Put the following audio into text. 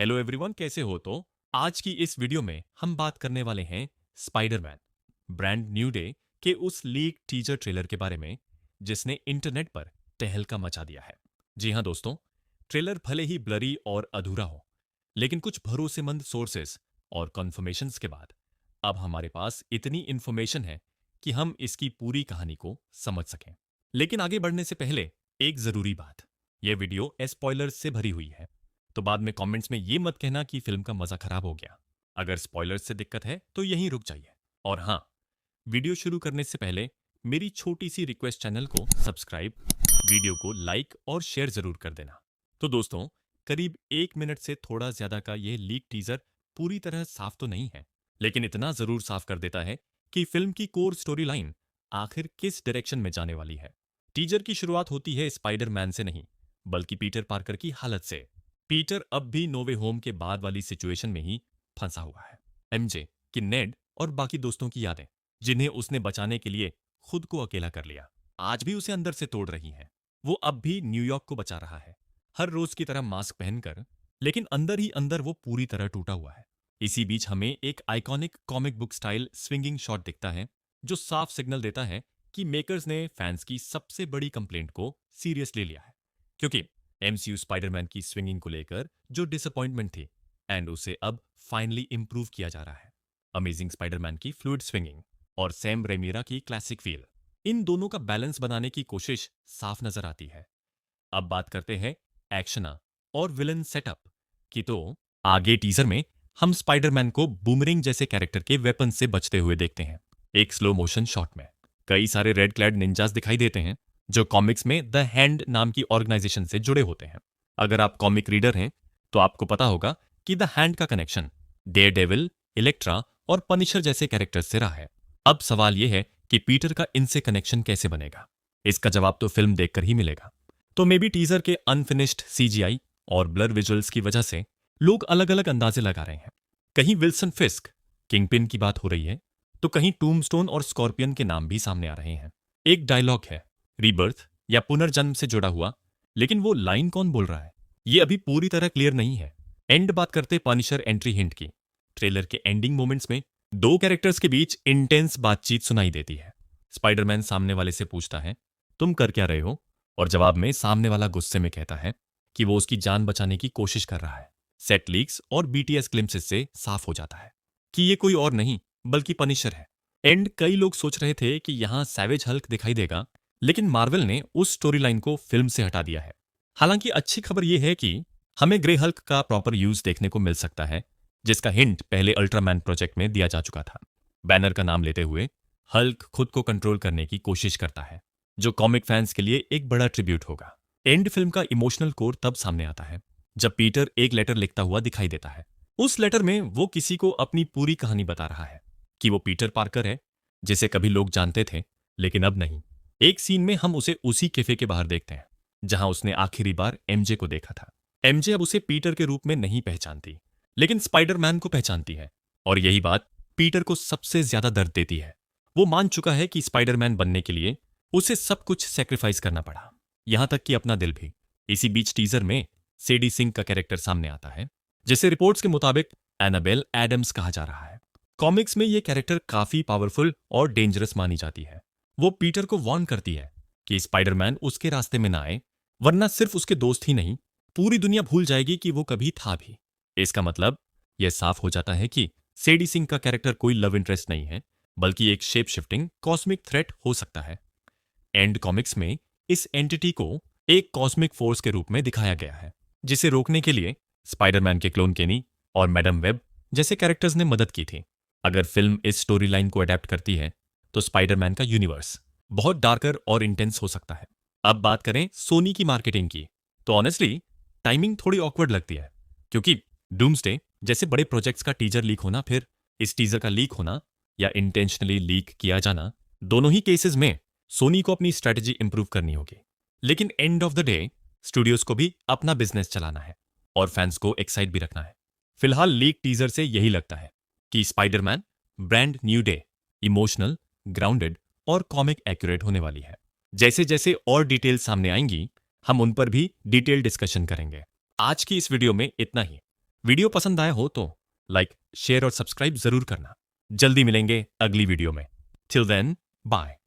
Hello everyone, कैसे हो? तो आज की इस वीडियो में हम बात करने वाले हैं स्पाइडरमैन ब्रांड न्यू डे के उस लीक टीजर ट्रेलर के बारे में जिसने इंटरनेट पर तहलका मचा दिया है। जी हाँ दोस्तों, ट्रेलर भले ही ब्लरी और अधूरा हो, लेकिन कुछ भरोसेमंद सोर्सेस और कंफर्मेशंस के बाद अब हमारे पास इतनी इंफॉर्मेशन है कि हम इसकी पूरी कहानी को समझ सकें। लेकिन आगे बढ़ने से पहले एक जरूरी बात, यह वीडियो स्पॉयलर्स से भरी हुई है, तो बाद में कमेंट्स में ये मत कहना कि फिल्म का मजा खराब हो गया। अगर स्पॉयलर्स से दिक्कत है तो यहीं रुक जाइए। और हाँ, वीडियो शुरू करने से पहले मेरी छोटी सी रिक्वेस्ट, चैनल को सब्सक्राइब, वीडियो को लाइक और शेयर जरूर कर देना। तो दोस्तों, करीब 1 मिनट से थोड़ा ज्यादा का यह लीक टीजर पूरी तरह साफ तो नहीं है, लेकिन इतना जरूर साफ कर देता है कि फिल्म की कोर स्टोरी लाइन आखिर किस डायरेक्शन में जाने वाली है। टीजर की शुरुआत होती है स्पाइडरमैन से नहीं, बल्कि पीटर पार्कर की हालत से। पीटर अब भी नोवे होम के बाद वाली सिचुएशन में ही फंसा हुआ है। एमजे कि नेड और बाकी दोस्तों की यादें, जिन्हें उसने बचाने के लिए खुद को अकेला कर लिया, आज भी उसे अंदर से तोड़ रही हैं। वो अब भी न्यूयॉर्क को बचा रहा है, हर रोज की तरह मास्क पहनकर, लेकिन अंदर ही अंदर वो पूरी तरह टूटा हुआ है। इसी बीच हमें एक iconic comic book style swinging shot दिखता है, जो साफ सिग्नल देता है कि मेकर्स ने फैंस की सबसे बड़ी कंप्लेंट को सीरियसली लिया है। क्योंकि एमसीयू स्पाइडरमैन की स्विंगिंग को लेकर जो डिसअपॉइंटमेंट थी, एंड उसे अब फाइनली इंप्रूव किया जा रहा है। अमेजिंग स्पाइडरमैन की फ्लूइड स्विंगिंग और सैम रेमीरा की क्लासिक फील, इन दोनों का बैलेंस बनाने की कोशिश साफ नजर आती है। अब बात करते हैं एक्शना और विलन सेटअप की। तो आगे टीजर में हम स्पाइडरमैन को बूमरिंग जैसे कैरेक्टर के वेपन से बचते हुए देखते हैं। एक स्लो मोशन शॉट में कई सारे रेड क्लैड निंजास दिखाई देते हैं, जो कॉमिक्स में द हैंड नाम की ऑर्गेनाइजेशन से जुड़े होते हैं। अगर आप कॉमिक रीडर हैं तो आपको पता होगा कि द हैंड का कनेक्शन डेयरडेविल, इलेक्ट्रा और पनिशर जैसे कैरेक्टर्स से रहा है। अब सवाल यह है कि पीटर का इनसे कनेक्शन कैसे बनेगा। इसका जवाब तो फिल्म देखकर ही मिलेगा। तो मे बी टीजर के अनफिनिश्ड सीजीआई और ब्लर विजुअल्स की वजह से लोग अलग अलग अंदाजे लगा रहे हैं। कहीं विल्सन फिस्क, किंगपिन की बात हो रही है, तो कहीं टूम्बस्टोन और स्कॉर्पियन के नाम भी सामने आ रहे हैं। एक डायलॉग है रीबर्थ या पुनर्जन्म से जुड़ा हुआ, लेकिन वो लाइन कौन बोल रहा है ये अभी पूरी तरह क्लियर नहीं है। एंड बात करते पनिशर एंट्री हिंट की। ट्रेलर के एंडिंग मोमेंट्स में दो कैरेक्टर्स के बीच इंटेंस बातचीत सुनाई देती है। स्पाइडरमैन सामने वाले से पूछता है, तुम कर क्या रहे हो? और जवाब में सामने वाला गुस्से में कहता है कि वो उसकी जान बचाने की कोशिश कर रहा है। सेट लीक्स और बीटीएस ग्लिम्सेस से साफ हो जाता है कि ये कोई और नहीं बल्कि पनिशर है। एंड कई लोग सोच रहे थे कि यहां सैवेज हल्क दिखाई देगा, लेकिन मार्वल ने उस स्टोरी लाइन को फिल्म से हटा दिया है। हालांकि अच्छी खबर यह है कि हमें ग्रे हल्क का प्रॉपर यूज देखने को मिल सकता है, जिसका हिंट पहले अल्ट्रामैन प्रोजेक्ट में दिया जा चुका था। बैनर का नाम लेते हुए हल्क खुद को कंट्रोल करने की कोशिश करता है, जो कॉमिक फैंस के लिए एक बड़ा ट्रिब्यूट होगा। एंड फिल्म का इमोशनल कोर तब सामने आता है जब पीटर एक लेटर लिखता हुआ दिखाई देता है। उस लेटर में वो किसी को अपनी पूरी कहानी बता रहा है कि वो पीटर पार्कर है, जिसे कभी लोग जानते थे लेकिन अब नहीं। एक सीन में हम उसे उसी कैफे के बाहर देखते हैं जहां उसने आखिरी बार एमजे को देखा था। एमजे अब उसे पीटर के रूप में नहीं पहचानती, लेकिन स्पाइडरमैन को पहचानती है, और यही बात पीटर को सबसे ज्यादा दर्द देती है। वो मान चुका है कि स्पाइडरमैन बनने के लिए उसे सब कुछ सेक्रीफाइस करना पड़ा, यहां तक कि अपना दिल भी। इसी बीच टीजर में सेडी सिंह का कैरेक्टर सामने आता है, जिसे रिपोर्ट्स के मुताबिक एनाबेल एडम्स कहा जा रहा है। कॉमिक्स में ये कैरेक्टर काफी पावरफुल और डेंजरस मानी जाती है। वो पीटर को वार्न करती है कि स्पाइडरमैन उसके रास्ते में ना आए, वरना सिर्फ उसके दोस्त ही नहीं, पूरी दुनिया भूल जाएगी कि वो कभी था भी। इसका मतलब यह साफ हो जाता है कि सेडी सिंह का कैरेक्टर कोई लव इंटरेस्ट नहीं है, बल्कि एक शेप शिफ्टिंग कॉस्मिक थ्रेट हो सकता है। एंड कॉमिक्स में इस एंटिटी को एक कॉस्मिक फोर्स के रूप में दिखाया गया है, जिसे रोकने के लिए स्पाइडरमैन के क्लोन केनी और मैडम वेब जैसे कैरेक्टर्स ने मदद की थी। अगर फिल्म इस स्टोरी लाइन को अडेप्ट करती है तो स्पाइडरमैन का यूनिवर्स बहुत डार्कर और इंटेंस हो सकता है। अब बात करें सोनी की मार्केटिंग की, तो ऑनेस्टली टाइमिंग थोड़ी ऑकवर्ड लगती है, क्योंकि डूम्सडे जैसे बड़े प्रोजेक्ट्स का टीजर लीक होना, फिर इस टीजर का लीक होना या इंटेंशनली लीक किया जाना, दोनों ही केसेस में सोनी को अपनी स्ट्रेटजी इंप्रूव करनी होगी। लेकिन end of the day studios को भी अपना बिजनेस चलाना है और फैंस को एक्साइट भी रखना है। फिलहाल लीक टीजर से यही लगता है कि Spiderman brand new day emotional, grounded और कॉमिक एक्यूरेट होने वाली है। जैसे जैसे और डिटेल सामने आएंगी, हम उन पर भी डिटेल डिस्कशन करेंगे। आज की इस वीडियो में इतना ही। वीडियो पसंद आया हो तो लाइक, शेयर और सब्सक्राइब जरूर करना। जल्दी मिलेंगे अगली वीडियो में। Till then, bye.